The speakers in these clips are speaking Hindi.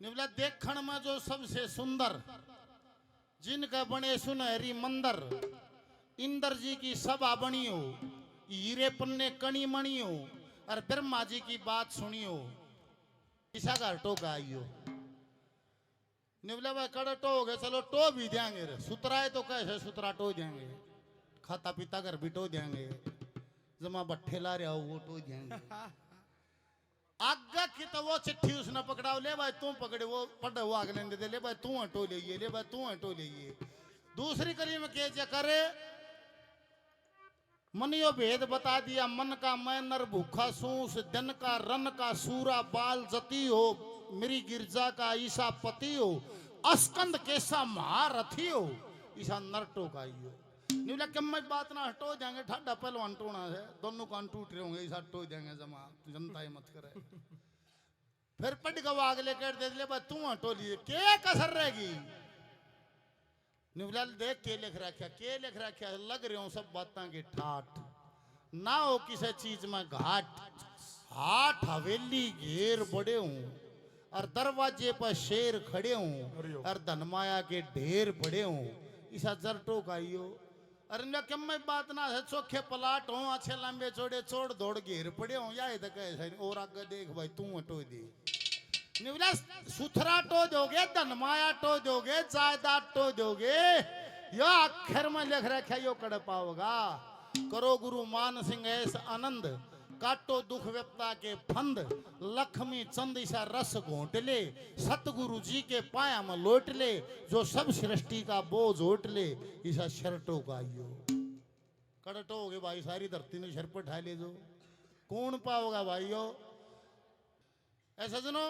निवला देखण में जो सबसे सुंदर जिनका बने सुनहरी मंदिर इंद्र जी की सभा बनी हो, हीरे पन्ने कणी मणी हो और ब्रह्मा जी की बात सुनी हो, ईसा का टोका आई हो। निवला भाई कड़े टो हो गए, चलो टो भी देंगे रे, सुतराए तो कैसे सुतरा टो देंगे, खाता पीता कर भी टो देंगे, जमा बट्ठे ला रहे हो वो टो देंगे। आगे की तो वो चिट्ठी उसने पकड़ाओ, ले भाई तू पकड़े, वो पढ़े वो आगे लेने दे, ले भाई तू हटो ले, ले भाई तू हटो ले। दूसरी कली में क्या करे, मन यो भेद बता दिया, मन का मैं नर भूखा सूस, दिन का रन का सूरा बाल जती हो, मेरी गिरजा का ईसा पति हो, अस्कंद कैसा महारथी हो, ईसा नरटो का ही हो। निवला कम में बात ना हटो जाएंगे, ठाडा पहलवान टोना है, दोनों कान टूट रहे होंगे, ईसा हटो जाएंगे जमा, जनता ही मत करे। फिर पट गवा अगले कर दे ले, तू हटो लिए क्या कसर रहेगी। निवलाल देख के लिख रखा, के लिख रखा, लग रहे हो सब बातें के ठाठ, ना हो किसी चीज में घाट, हाट हवेली घेर बड़े हूं और दरवाजे पर शेर खड़े हूं और धनमाया के ढेर पड़े हूं, ईसा जरटो खाइयो। अरे कम में बात ना है, चोखे पलाट हो, अच्छे लंबे चौड़े चोड़ दौड़ घेर पड़े हो, या और आगे देख भाई तू हटो दे। निवला सुथरा टो दोगे, धनमाया टो दोगे, जायदाद टो दोगे, यो अक्षर में लिख रखा यो कड़ पाओगा। करो गुरु मान सिंह ऐस आनंद, काटो दुख व्यपता के फंद, लक्ष्मी चंद ईसा रस घोट ले, सतगुरु जी के पाया में लौट ले, जो सब सृष्टि का बोझ उठ ले, ईसा शर्टो का यो कड़टो हो गए भाई, सारी धरती ने शर पर ढा ले, जो कौन पाओगा भाइयों। ऐसा सुनो,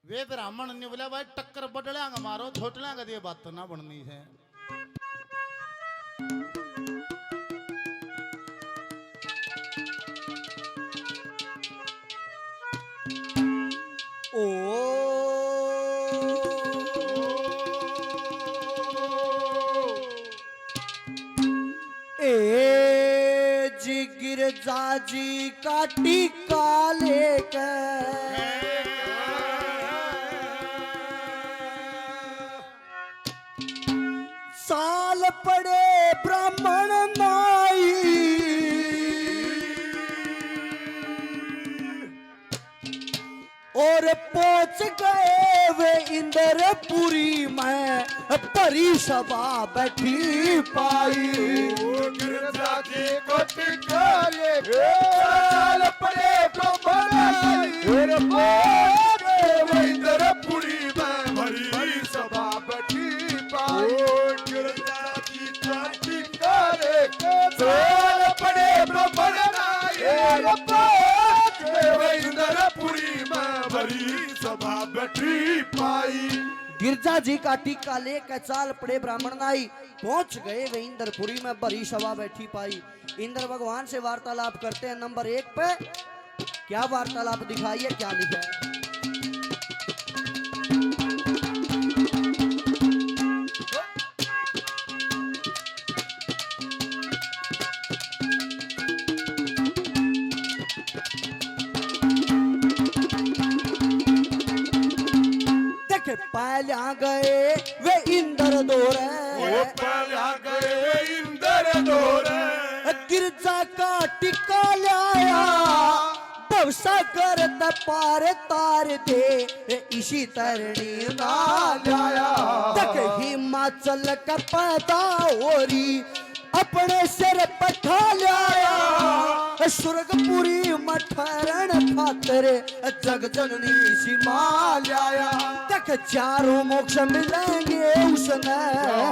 वे ब्राह्मण ने बोला भाई टक्कर बदलेंगे मारो, छोटलेंगे, ये बात तो ना बननी है। ओ ए जी गिरजा जी का टीका लेकर साल पड़े ब्राह्मण नाई, और पहुंच गए वे इंद्रपुरी में, परी सभा बैठी पाई। गिरजा जी को टिका लेके साल पड़े ब्राह्मण नाई, पहुंच गए इंद्रपुरी में, परी सभा बैठी पाई। गिरजा जी को टिका लेके साल पड़े ब्राह्मण नाई, पहुंच गए इंद्रपुरी में, परी सभा बैठी पाई। गिरजा जी का टीका लेकर चाल पड़े ब्राह्मण नाई, पहुंच गए वे इंद्रपुरी में, बड़ी सभा बैठी पाई। इंद्र भगवान से वार्तालाप करते हैं। नंबर 1 पे क्या वार्तालाप दिखाइए, क्या लिखा है। पहला गए वे इंद्र दौरे, पहला गए इंद्र दौरे, गिरजा का टिका लाया, भवसागर पार तार दे, इसी तरणी ना लाया। तक हिमाचल का पैदा होरी, अपने सिर पठा लाया, स्वर्गपुरी मठरण खातर, जग जननी सीमा लाया। तक चारों मोक्ष मिलेंगे उसने,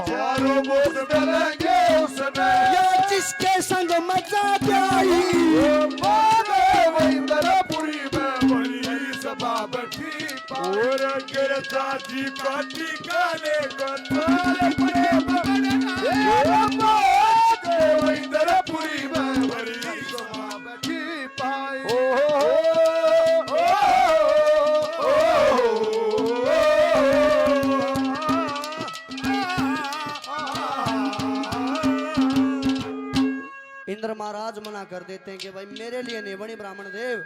चारों मोक्ष मिलेंगे उसने, या जिसके संग मजा आई, इंद्रपुरी में बड़ी सभा बैठी। और गिरजा जी का टीका लेकर चाल पड़े इंद्रपुरी में, बड़ी सभा बैठी पाई। इंद्र महाराज मना कर देते हैं कि भाई मेरे लिए नहीं बनी ब्राह्मण देव।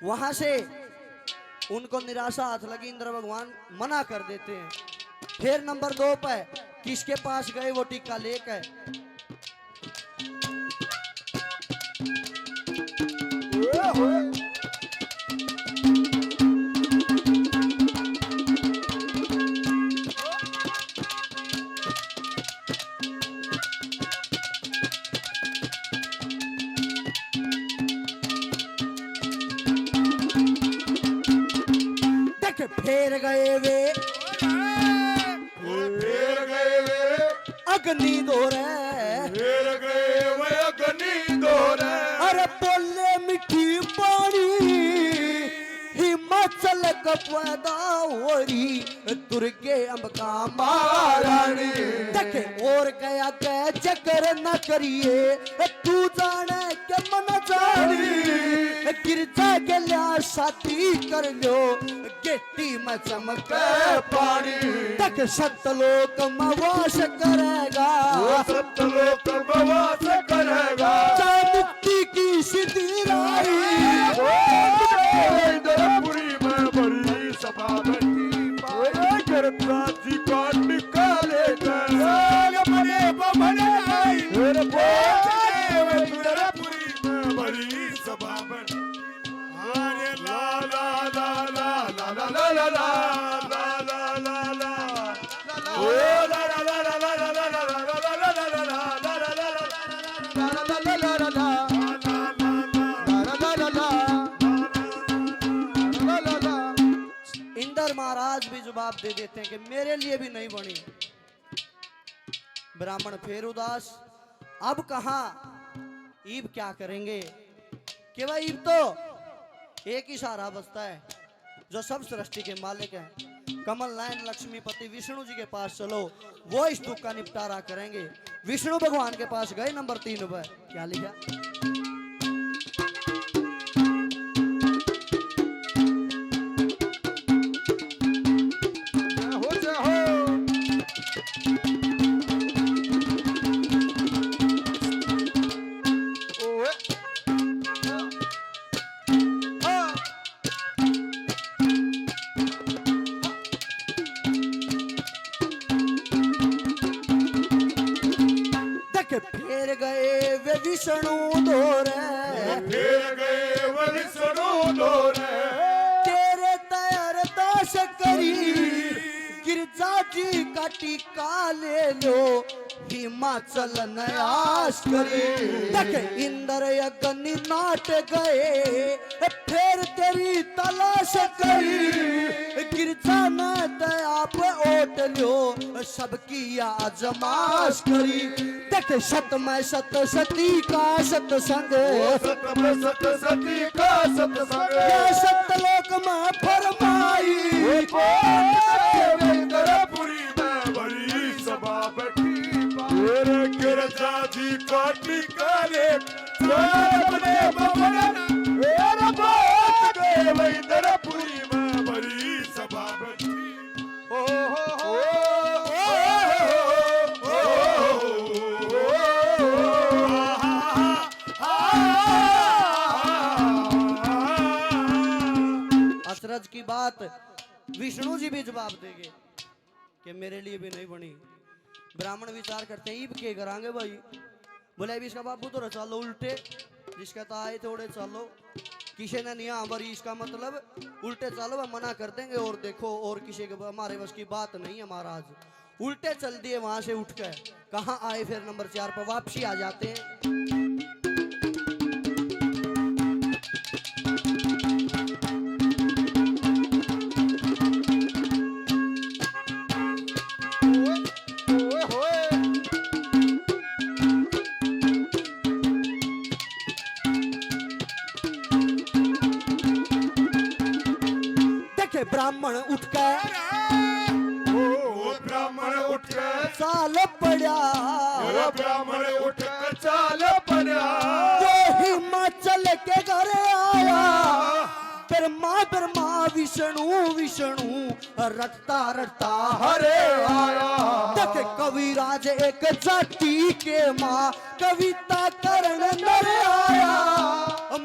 वहां से उनको निराशा हाथ लगी, इंद्र भगवान मना कर देते हैं। फिर नंबर 2 पे किसके पास गए, वो टीका लेकर फेर गए वे, फेर गए वे अग्नि दोरे, फेर गए वे अग्नि दोरे। अरे बोले मिठी पानी हिमाचल कपदा होरी, दुर्गे अंबिका महारानी। देखे और गया के चक्कर न करिए, तू जाने के मन जानी। गिरजा के लिया शादी कर लो, गेटी में चमक पानी। तक सतलोक में वास करेगा, सतलोक में वास करेगा। चाहे मुक्ति की सिद्धि लाई, इंद्रपुरी में बड़ी सभा बैठी, गिरता जी का निकाले इंद्रपुरी में बड़ी सभा बैठी। अरे ला ला ला ला ला ला ला ला ला ला ला ला ओ ला ला ला ला ला ला ला ला इंद्र महाराज भी जवाब दे देते हैं कि मेरे लिए भी नहीं बनी। ब्राह्मण फिर उदास, अब कहा ईब क्या करेंगे कि भाई ईब तो एक ही सहारा बचता है जो सब सृष्टि के मालिक हैं। कमल नयन लक्ष्मीपति विष्णु जी के पास चलो, वो इस दुख का निपटारा करेंगे। विष्णु भगवान के पास गए। नंबर 3 पर क्या लिखा, फेर गए वे विष्णु दोरे, फेर गए वे विष्णु दोरे। तेरे तैयार दास करी, गिरजा जी का टीका ले लो, हिमाचल नयास करी। देखे इंद्र अग्नि नाट गए, फिर तेरी तलाश करी। गिरजा में दया पे ओट लो, सबकी आजमाश करी। देखे सत में सत सती का सत्संग, सत में सत सती का सत्संग। सतलोक में फरमाई, इंद्रपुरी में बड़ी सभा बैठी। गिरजा जी का टीका ले, अपने इंद्रपुरी में बड़ी सभा बैठी। अचरज की बात विष्णु जी भी जवाब देंगे कि मेरे लिए भी नहीं बनी। ब्राह्मण विचार करते हैं ईब के करांगे भाई। बोले भी इसका बाबू तो चलो उल्टे, जिसका तो आए थोड़े चलो, किसी ने नहीं बरी इसका मतलब उल्टे चलो वह मना कर देंगे। और देखो और किसी के हमारे बस की बात नहीं है महाराज। उल्टे चल दिए वहां से उठकर, कहाँ आए फिर नंबर 4 पर वापसी आ जाते हैं। ब्राह्मण उठ गए, ब्राह्मण उठ गए, चाल पड़ा। ब्राह्मण उठ कर चाल पड़ा। वो हिमाचल के घर आया, ब्रह्मा विष्णु विष्णु रटता रटता हरे आया। तक कविराज एक जाति के माँ कविता करण नर आया।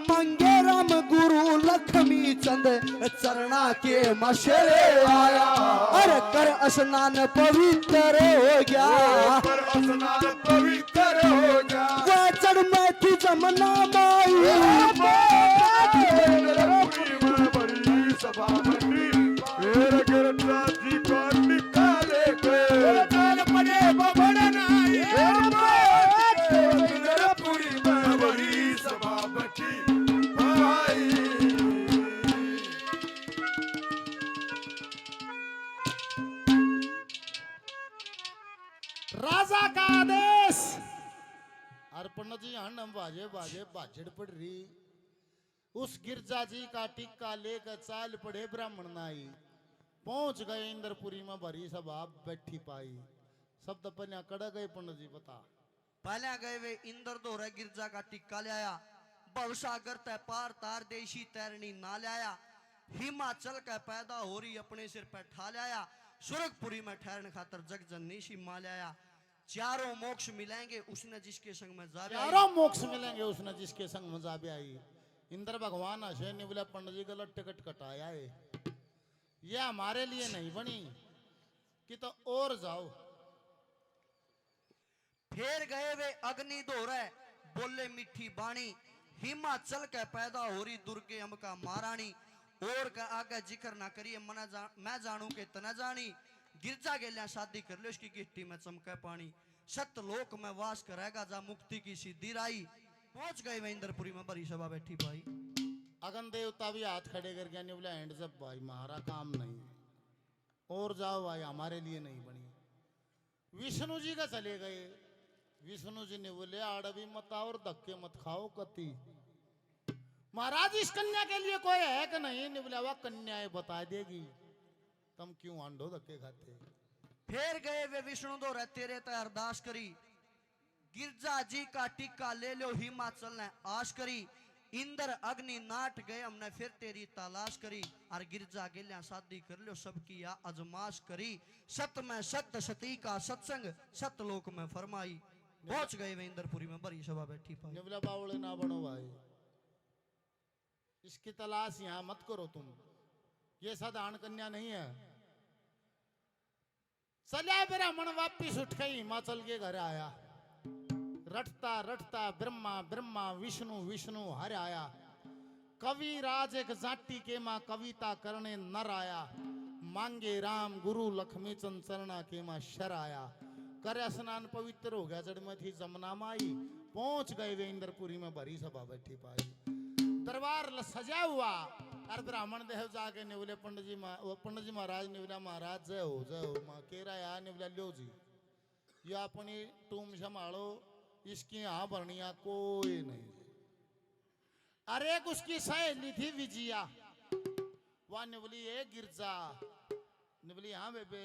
मंगे राम गुरु गुरु लक्ष्मी चंद चरणा के मशरे आया, अरे कर स्नान पवित्र हो गया, पर स्नान पवित्र हो गया। वह चढ़ में थी जमुना माई, बड़ी सभा मंडी फिर गिरजा जी को निकाले के चल पड़े बबड़नाई, पूरी में बड़ी सभा बैठी भाई। राजा का आदेश। अर्पण जी हन बाजे बाजे बाजड़ पड़ रही। उस गिरजा जी का टिक्का लेकर चाल पड़े ब्राह्मण नाई, पहुंच गए इंद्रपुरी में भरी सभा बैठी पाई। शब्द पन्या कड़ गए पंडित जी बता। पहले गए वे इंद्र दोहरा गिरजा का टिक्का ले आया, भवसागर तय पार तार देशी तैरनी ना ले आया, हिमाचल का पैदा हो रही अपने सिर पर ठा ले आया, सुरगपुरी में ठहरने खातर जग जननीशी माँ ले आया। चारों मोक्ष मिलेंगे उसने जिसके संग में जा चारों मोक्ष मिलेंगे उसने जिसके संग में जा आई। इंद्र भगवान हसे ने बोला पंडित जी गलत टिकट कटाया है, ये हमारे लिए नहीं बनी कि तो और जाओ। फिर गए वे अग्नि दोहरे बोले मीठी बाणी, हिमाचल के पैदा हो रही दुर्गे अम्बिका महारानी, और का आगे जिक्र ना करिए मैं जानू के तना जानी, गिरजा गेलिया शादी कर लो इसकी गिट्टी में चमके पानी, सतलोक में वास करेगा जा मुक्ति की सीधी राई। पहुंच गए वे इंद्रपुरी में बड़ी सभा बैठी भाई। अगन देवता भी हाथ खड़े करके नहीं बोला एंड जब भाई हमारा काम नहीं और जाओ भाई हमारे लिए नहीं बनी। विष्णु जी का चले गए। विष्णु जी ने बोले आड़वी मत आओ और धक्के मत खाओ कति। महाराज इस कन्या के लिए कोई है कि नहीं? ने बोला वह कन्या बता देगी, तुम क्यों आंडो धक्के खाते। फिर गए वे विष्णु दो तेरे तय अरदास करी, गिरजा जी का टिक्का ले लो हिमाचल ने आश करी, इंद्र अग्नि नाट गए हमने फिर तेरी तलाश करी, और गिरजा गेलिया शादी कर लो सबकी या अजमाश करी, सत में सत्य सती का सत्संग सतलोक में फरमाई। पहुंच गए वे इंद्रपुरी में बड़ी सभा बैठी पाई। ने बोला बावड़े ना बनो भाई, इसकी तलाश यहां मत करो तुम, ये साधारण कन्या नहीं है। चलिया ब्राह्मण वापिस उठ गई हिमाचल के घर आया, रटता रटता ब्रह्मा ब्रह्मा विष्णु विष्णु हर आया, कवि राज एक जाति के माँ कविता करने नर आया, मांगे राम गुरु लक्ष्मी चंद चरणा के माँ शर आया, कर स्नान पवित्र हो गया जड़ में थी जमुना माई। पहुंच गए वे इंद्रपुरी में भरी सभा बैठी पाई। दरबार सजा हुआ और ब्राह्मण देव जाके ने बोले पंडित जी महाराज ने बोला महाराज जय हो माँ कह रहा यार ने बोला लो जी ये अपनी टूम संभालो, इसकी यहाँ भरनिया कोई नहीं। अरे एक उसकी सहेली थी विजया, वह ने बोली ये गिरजा ने बोली हाँ बेबे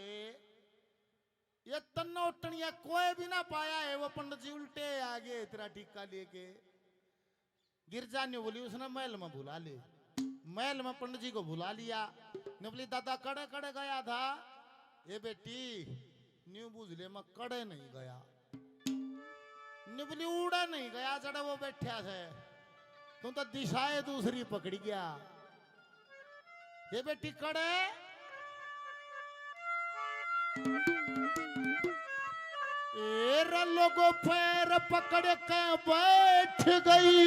ये तन्नो टनिया कोई भी ना पाया है, वो पंडित जी उल्टे आगे तेरा टिक्का लेके। गिरजा ने बोली उसने महल में बुला ले, महल में पंडित जी को बुला लिया। ने बोली दादा कड़े कड़े गया था, ये बेटी न्यू बुझले में कड़े नहीं गया, निबली उड़ा नहीं गया जड़ा वो बैठा है, तुम तो दिशाएं दूसरी पकड़ी गया। ये बेटी कड़े लोगों पैर पकड़ के बैठ गई,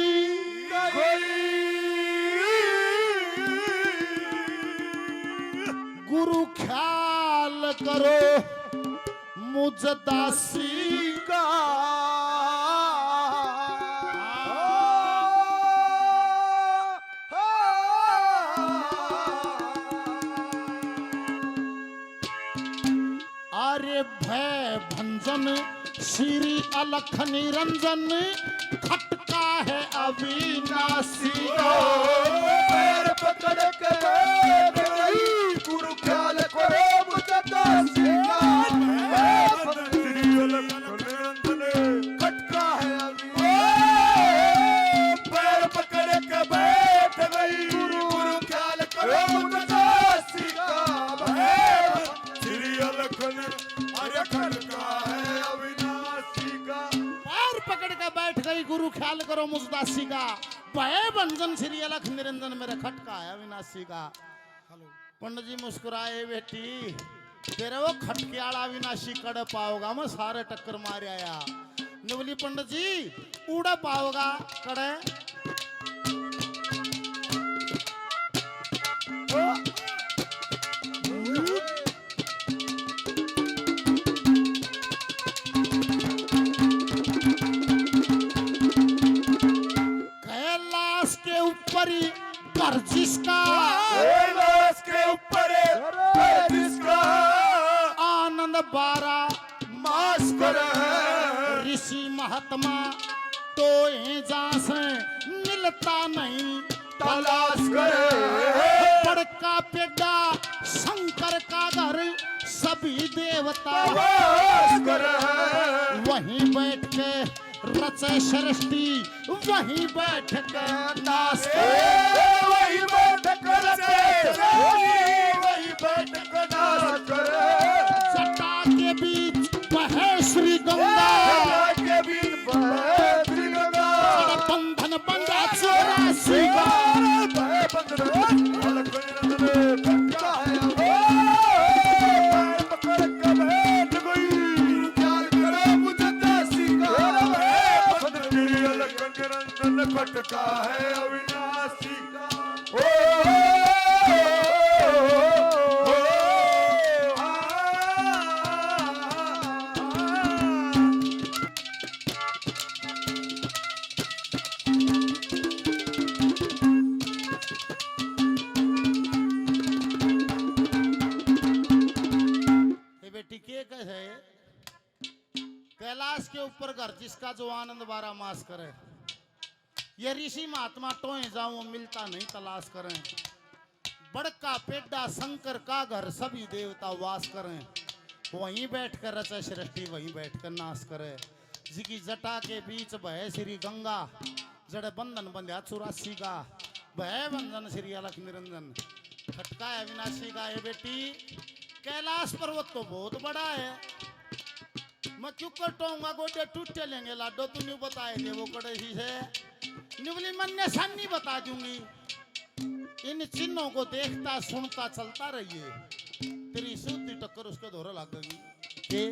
गुरु ख्याल करो मुझ दासी का। अरे भय भंजन श्री अलख निरंजन खटका है अविनाशी, पैर पकड़ के बैठ गई, गुरु ख्याल करो मुझे दासी का। खटका है अभी पैर पकड़ के बैठ गई, गुरु ख्याल करो मुझे दासी का। श्री अलखन अरे खटका है अविनाशी का, पैर पकड़ के बैठ गई गुरु ख्याल करो मुझदासी का। भय भंजन श्री अलख निरंजन मेरे खटका है अविनाशी का। हेलो पंडित जी मुस्कुराए बेटी तेरे वो खटके आला अविनाशी कड़ पाओगा मैं सारे टक्कर मार आया। बोली पंडित जी उड़ा पाओगा कड़े कैलाश के ऊपर ही घर जिसका कैलाश के ऊपर है जिसका आनंद बारा मास करे ऋषि महात्मा तो जहाँ से मिलता नहीं तलाश करे बड़का पेड़ा शंकर का घर सभी देवता वास करे वहीं बैठ के रचे सृष्टि वहीं बैठ के नाश वही बैठक करे वही बैठक नाश करे जटा के बीच बहे श्री गंगा के बीच बहती गंगा बंधन बंधा चौरासी का भय बंधन अलग में पक्का है पैर पकड़ के बैठ गई प्यार करे मुझे दासी का बंधन मेरी अलग निरंजन खटका है अविनाशी का बेटी के कहे कैलाश के ऊपर घर जिसका जो आनंद बारा मास करे ये ऋषि महात्मा टोए जाऊं मिलता नहीं तलाश करें बड़का पेड़ा शंकर का घर सभी देवता वास करें वहीं बैठ कर रचे सृष्टि वहीं बैठ कर नाश करे जिकी जटा के बीच बहे श्री गंगा जड़े बंधन बंध्या चौरासी का भय बंधन श्री अलख निरंजन खटका है अविनाशी का। ये बेटी कैलाश पर्वत तो बहुत बड़ा है मैं क्यों कटूंगा गोडे टूट चलेंगे लाडो तू नहीं बताए थे वो कड़े से निवली मन ने सानी बता दूंगी इन चिन्हों को देखता सुनता चलता रहिए तेरी सूती टक्कर उसके धोरा लगेगी के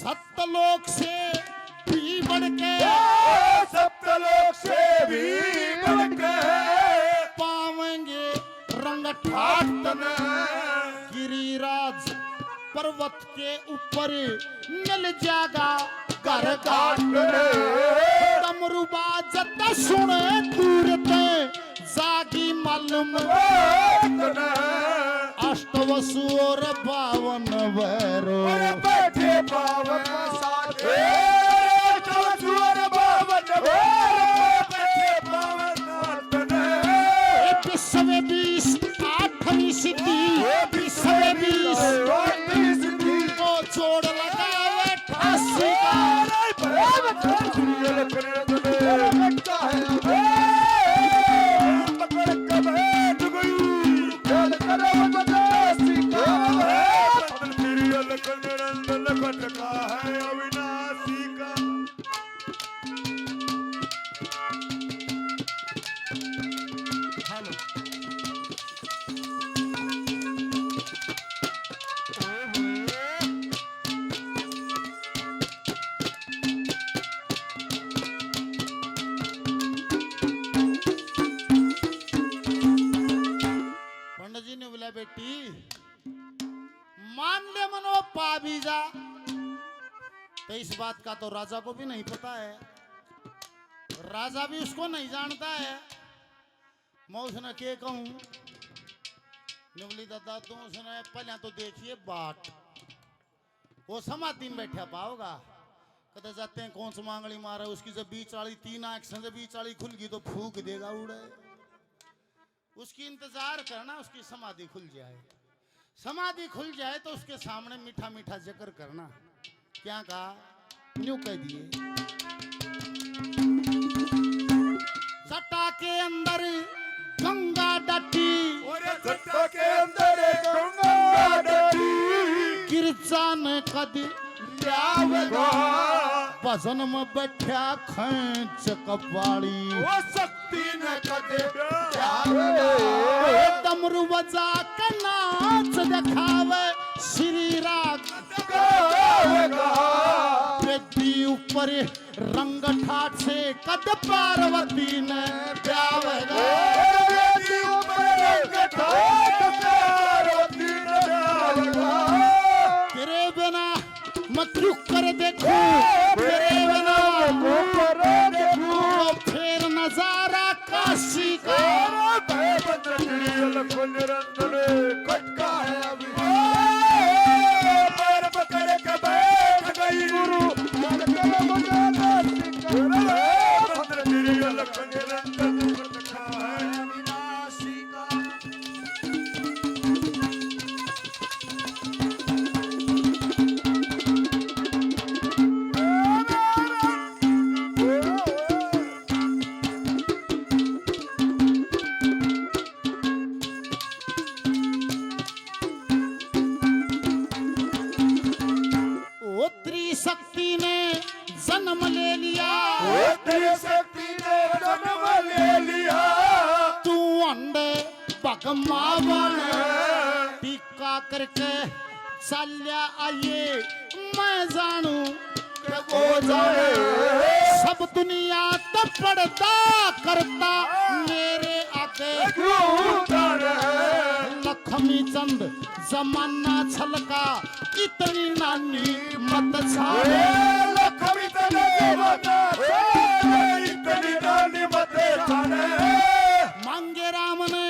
सप्तलोक से भी बढ़ के सप्तलोक से भी बढ़ के पावेंगे रंग ठाट तने गिरिराज पर्वत के ऊपर मिल जाएगा घर घाट डमरू बाजत सुने दूर ते जागी मालूम अष्टवसु और 52 भैरो बैठे पावन साथे चौचुअर बावन बैठे पावन तने विश्व 20 8वीं सिद्धि विश्व 20 को जोड़ लगावे 88 का खटका है अविनाशी का। हेलो पंडित जी ने बोला बेटी मान ले मनो पा भी जा तो इस बात का तो राजा को भी नहीं पता है राजा भी उसको नहीं जानता है मैं उसने के कहूं निवली दादा तू उसने पहले तो देखिए बाट वो समाधि में बैठा पाओगा कहते जाते हैं कौन सा मांगली मारा उसकी जब बीच वाली 3 आंख से जब बीच वाली खुल गई तो फूक देगा उड़े उसकी इंतजार करना उसकी समाधि खुल जाए समाधि खुल जाए तो उसके सामने मीठा मीठा जिक्र करना क्या कहा यूं कह दिए जटा के अंदर गंगा डटी और जटा के अंदर गंगा गिरजान कदी ल्यावेगा भजन में बैठा खैंच कपाड़ी वो शक्ति न कदे डमरू बजा के नाच दिखावे श्री राग बेदी ऊपर रंग ठाठ से कद पार्वती ने ब्यावेगा तेरे बिना मैं क्यों कर देखूं तेरे बिना देखूं फिर नजारा काशी का शक्ति ने जन्म ले लिया तू अंडे भगमा बन टीका करके चलिया आइए मैं जानू वो जाने सब दुनिया तो पड़ता करता मेरे आगे लक्ष्मी चंद जमाना छलका इतनी नानी मत छाड़े लक्ष्मी चंद इतनी नानी मत छाड़े मांगे राम ने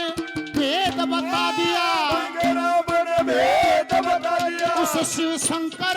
भेद बता दिया मांगे राम ने भेद बता दिया उस शिव शंकर